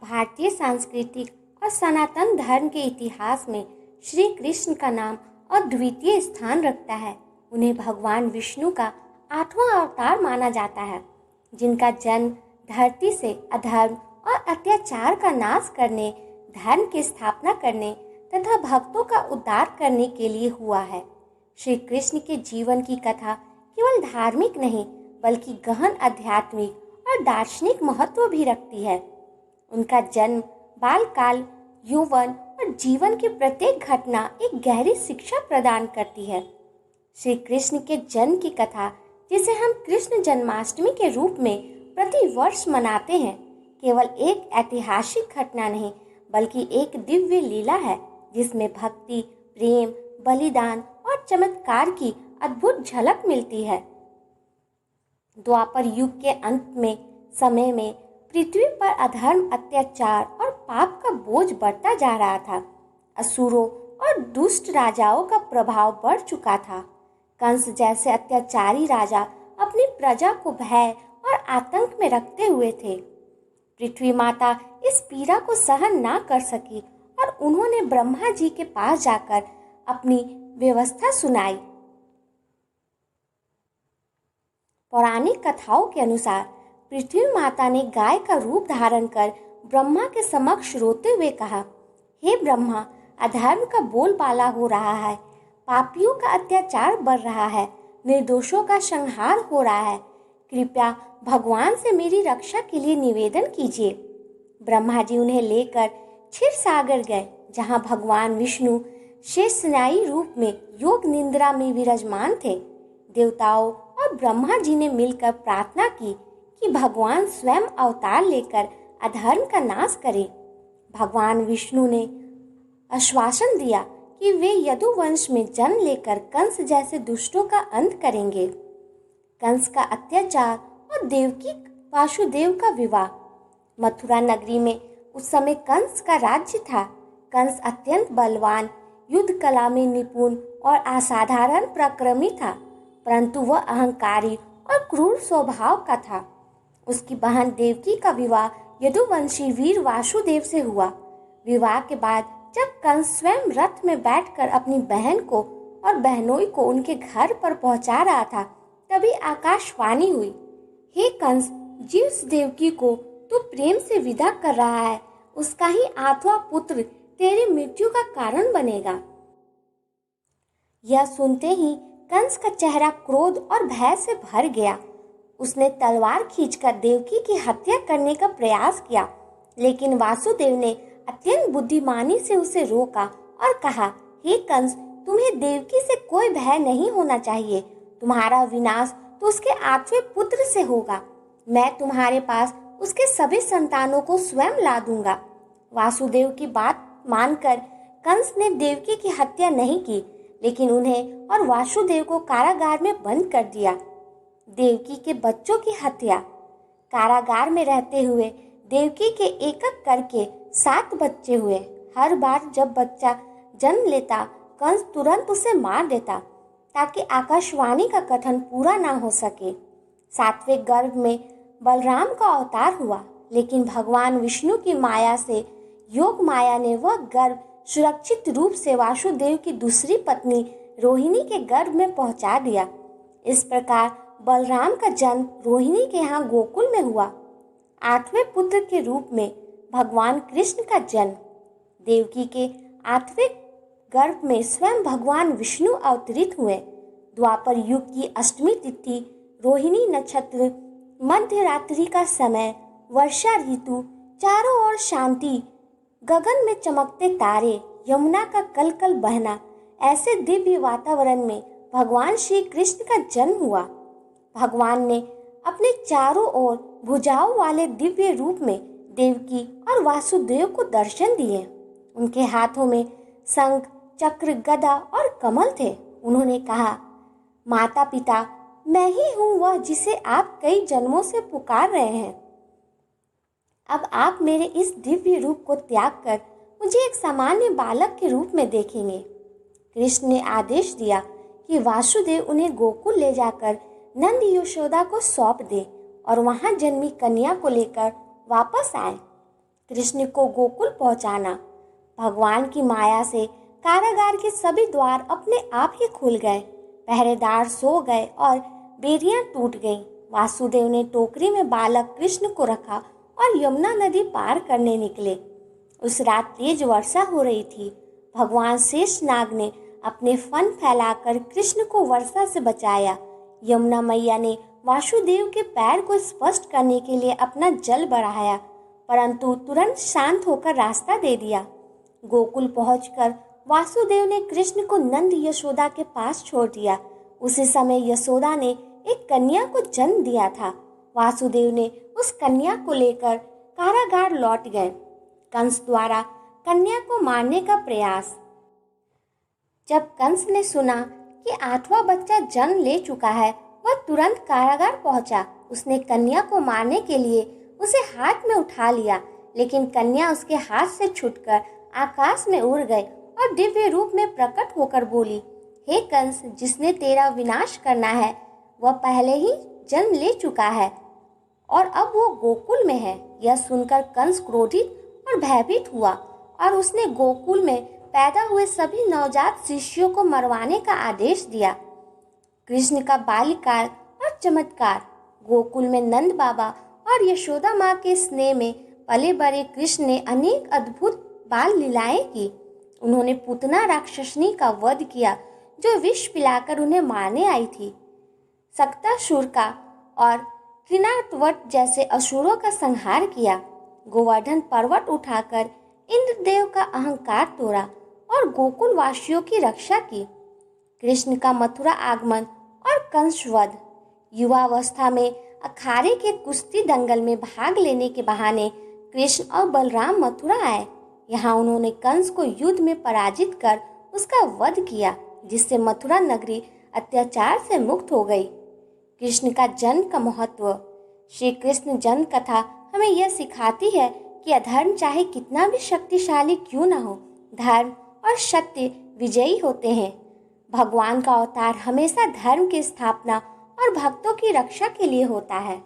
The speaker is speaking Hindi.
भारतीय सांस्कृतिक और सनातन धर्म के इतिहास में श्री कृष्ण का नाम अद्वितीय स्थान रखता है। उन्हें भगवान विष्णु का 8वां अवतार माना जाता है, जिनका जन्म धरती से अधर्म और अत्याचार का नाश करने, धर्म की स्थापना करने तथा भक्तों का उद्धार करने के लिए हुआ है। श्री कृष्ण के जीवन की कथा केवल धार्मिक नहीं बल्कि गहन आध्यात्मिक और दार्शनिक महत्व भी रखती है। उनका जन्म, बालकाल, यौवन और जीवन की प्रत्येक घटना एक गहरी शिक्षा प्रदान करती है। श्री कृष्ण के जन्म की कथा, जिसे हम कृष्ण जन्माष्टमी के रूप में प्रति वर्ष मनाते हैं, केवल एक ऐतिहासिक घटना नहीं बल्कि एक दिव्य लीला है जिसमें भक्ति, प्रेम, बलिदान और चमत्कार की अद्भुत झलक मिलती है। द्वापर युग के अंत में समय में पृथ्वी पर अधर्म, अत्याचार और पाप का बोझ बढ़ता जा रहा था। असुरों और दुष्ट राजाओं का प्रभाव बढ़ चुका था। कंस जैसे अत्याचारी राजा अपनी प्रजा को भय और आतंक में रखते हुए थे। पृथ्वी माता इस पीड़ा को सहन ना कर सकी और उन्होंने ब्रह्मा जी के पास जाकर अपनी व्यवस्था सुनाई। पौराणिक कथाओं के अनुसार पृथ्वी माता ने गाय का रूप धारण कर ब्रह्मा के समक्ष रोते हुए कहा, हे ब्रह्मा, अधर्म का बोलबाला हो रहा है, पापियों का अत्याचार बढ़ रहा है, निर्दोषों का संहार हो रहा है। कृपया भगवान से मेरी रक्षा के लिए निवेदन कीजिए। ब्रह्मा जी उन्हें लेकर क्षीर सागर गए, जहां भगवान विष्णु शेषनागी रूप में योग निद्रा में विराजमान थे। देवताओं और ब्रह्मा जी ने मिलकर प्रार्थना की कि भगवान स्वयं अवतार लेकर अधर्म का नाश करें। भगवान विष्णु ने आश्वासन दिया कि वे यदुवंश में जन्म लेकर कंस जैसे दुष्टों का अंत करेंगे। कंस का अत्याचार और देवकी वासुदेव का विवाह। मथुरा नगरी में उस समय कंस का राज्य था। कंस अत्यंत बलवान, युद्ध कला में निपुण और असाधारण पराक्रमी था, परंतु वह अहंकारी और क्रूर स्वभाव का था। उसकी बहन देवकी का विवाह यदुवंशी वीर वासुदेव से हुआ। विवाह के बाद जब कंस स्वयं रथ में बैठकर अपनी बहन को और बहनोई को उनके घर पर पहुंचा रहा था, तभी आकाशवाणी हुई, हे कंस, जिस देवकी को तू प्रेम से विदा कर रहा है, उसका ही 8वां पुत्र तेरी मृत्यु का कारण बनेगा। यह सुनते ही कंस का चेहरा क्रोध और भय से भर गया। उसने तलवार खींचकर देवकी की हत्या करने का प्रयास किया, लेकिन वासुदेव ने अत्यंत बुद्धिमानी से उसे रोका और कहा, हे कंस, तुम्हें देवकी से कोई भय नहीं होना चाहिए। तुम्हारा विनाश तो उसके 8वें पुत्र से होगा। मैं तुम्हारे पास उसके सभी संतानों को स्वयं ला दूंगा। वासुदेव की बात मानकर कंस ने देवकी की हत्या नहीं की, लेकिन उन्हें और वासुदेव को कारागार में बंद कर दिया। देवकी के बच्चों की हत्या। कारागार में रहते हुए देवकी के एक एक करके 7 बच्चे हुए। हर बार जब बच्चा जन्म लेता, कंस तुरंत उसे मार देता ताकि आकाशवाणी का कथन पूरा ना हो सके। 7वें गर्भ में बलराम का अवतार हुआ, लेकिन भगवान विष्णु की माया से, योग माया ने वह गर्भ सुरक्षित रूप से वासुदेव की दूसरी पत्नी रोहिणी के गर्भ में पहुंचा दिया। इस प्रकार बलराम का जन्म रोहिणी के यहाँ गोकुल में हुआ। 8वें पुत्र के रूप में भगवान कृष्ण का जन्म। देवकी के 8वें गर्भ में स्वयं भगवान विष्णु अवतरित हुए। द्वापर युग की अष्टमी तिथि, रोहिणी नक्षत्र, मध्य रात्रि का समय, वर्षा ऋतु, चारों ओर शांति, गगन में चमकते तारे, यमुना का कलकल बहना, ऐसे दिव्य वातावरण में भगवान श्री कृष्ण का जन्म हुआ। भगवान ने अपने चारों ओर भुजाओं वाले दिव्य रूप में देवकी और वासुदेव को दर्शन दिए। उनके हाथों में शंख, चक्र, गदा और कमल थे। उन्होंने कहा, माता पिता, मैं ही हूँ वह जिसे आप कई जन्मों से पुकार रहे हैं। अब आप मेरे इस दिव्य रूप को त्याग कर मुझे एक सामान्य बालक के रूप में देखेंगे। कृष्ण ने आदेश दिया कि वासुदेव उन्हें गोकुल ले जाकर नंद यशोदा को सौंप दे और वहां जन्मी कन्या को लेकर वापस आए। कृष्ण को गोकुल पहुंचाना। भगवान की माया से कारागार के सभी द्वार अपने आप ही खुल गए, पहरेदार सो गए और बेड़ियां टूट गईं। वासुदेव ने टोकरी में बालक कृष्ण को रखा और यमुना नदी पार करने निकले। उस रात तेज वर्षा हो रही थी। भगवान शेषनाग ने अपने फन फैलाकर कृष्ण को वर्षा से बचाया। यमुना मैया ने वासुदेव के पैर को स्पष्ट करने के लिए अपना जल बढ़ाया, परंतु तुरंत शांत होकर रास्ता दे दिया। गोकुल पहुंचकर वासुदेव ने कृष्ण को नंद यशोदा के पास छोड़ दिया। उसी समय यशोदा ने एक कन्या को जन्म दिया था। वासुदेव ने उस कन्या को लेकर कारागार लौट गए। कंस द्वारा कन्या को मारने का प्रयास। जब कंस ने सुना कि 8वां बच्चा जन्म ले चुका है, वह तुरंत कारागार पहुंचा। उसने कन्या को मारने के लिए उसे हाथ में उठा लिया, लेकिन कन्या उसके हाथ से छूटकर आकाश में उड़ गई और दिव्य रूप में प्रकट होकर बोली, हे कंस, जिसने तेरा विनाश करना है वह पहले ही जन्म ले चुका है और अब वो गोकुल में है। यह सुनकर कंस क्रोधित और भयभीत हुआ और उसने गोकुल में पैदा हुए सभी नवजात शिशुओं को मरवाने का आदेश दिया। कृष्ण का बाल्यकाल और चमत्कार। गोकुल में नंद बाबा और यशोदा माँ के स्नेह में पले बड़े कृष्ण ने अनेक अद्भुत बाल लीलाएं की। उन्होंने पूतना राक्षसनी का वध किया जो विष पिलाकर उन्हें मारने आई थी। सक्तासुर का और त्रिनाथवट जैसे असुरों का संहार किया। गोवर्धन पर्वत उठाकर इंद्रदेव का अहंकार तोड़ा और गोकुल वासियों की रक्षा की। कृष्ण का मथुरा आगमन और कंस वध। युवावस्था में अखाड़े के कुश्ती दंगल में भाग लेने के बहाने कृष्ण और बलराम मथुरा आए। यहाँ उन्होंने कंस को युद्ध में पराजित कर उसका वध किया, जिससे मथुरा नगरी अत्याचार से मुक्त हो गई। कृष्ण का जन्म का महत्व। श्री कृष्ण जन्म कथा हमें यह सिखाती है कि अधर्म चाहे कितना भी शक्तिशाली क्यों न हो, धर्म और सत्य विजयी होते हैं। भगवान का अवतार हमेशा धर्म की स्थापना और भक्तों की रक्षा के लिए होता है।